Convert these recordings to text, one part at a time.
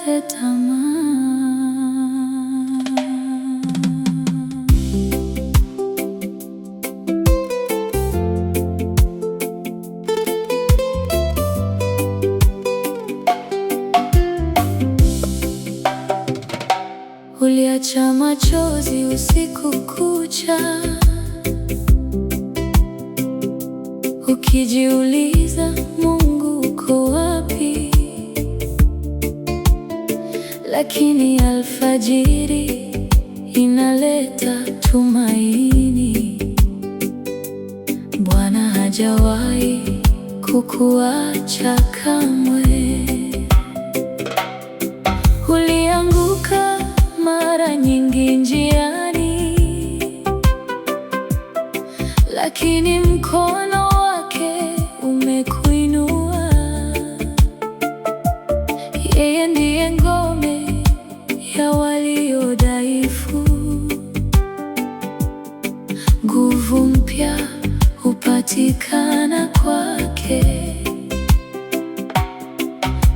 usikate tamaa. Uliacha machozi usiku kucha, ukijiuliza Mungu uko wapi? Lakini alfajiri inaleta tumaini. Bwana hajawahi kukuacha kamwe. Ulianguka mara nyingi njiani, lakini mkono wake umekuinua. Yeye ndiye ngome ya walio dhaifu. Nguvu mpya hupatikana kwake.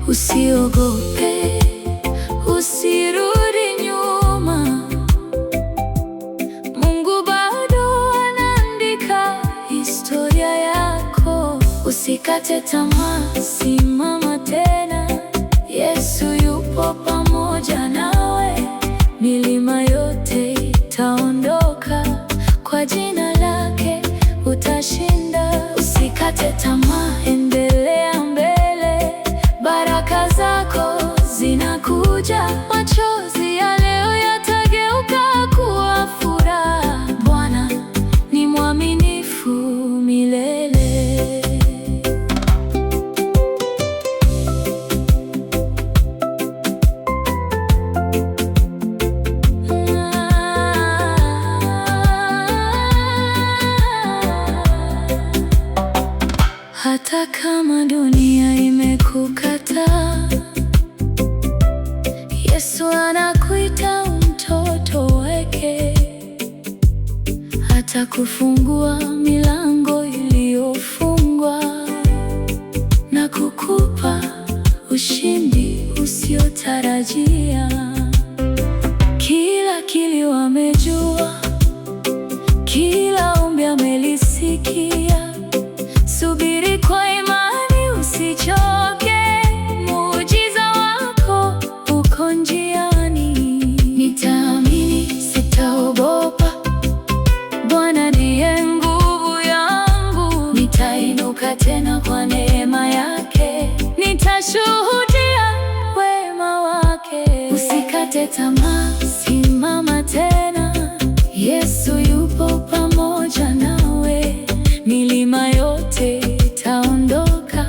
Usiogope, usirudi nyuma. Mungu bado anaandika historia yako. Usikate tamaa, simama tena. Yesu yupo pamoja nawe. Milima yote itaondoka, kwa jina lake utashinda. Usikate tamaa, endelea mbele. Baraka zako zinakuja. Machozi ya leo yatageuka kuwa furaha. Bwana ni mwaminifu milele. Hata kama dunia imekukataa, Yesu anakuita mtoto wake. Hata kufungua milango iliyofungwa na kukupa ushindi usiotarajia. Kila kilio amejua, kila ombi amelisikia. Subiri kwa imani, usichoke. Muujiza wako uko njiani. Nitaamini, sitaogopa. Bwana ndiye nguvu yangu. Nitainuka tena kwa neema yake. Nitashuhudia wema wake. Usikate tamaa, simama tena. Yesu yupo pamoja nawe. Milima yote itaondoka,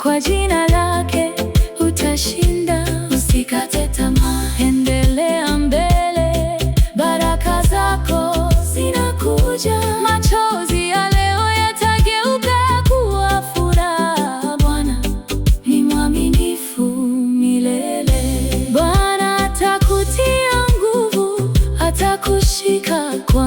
kwa jina lake utashinda. Usikate tamaa, endelea mbele. Baraka zako zinakuja. Machozi ya leo yatageuka kuwa furaha. Bwana ni mwaminifu milele. Bwana atakutia nguvu, atakushika kwa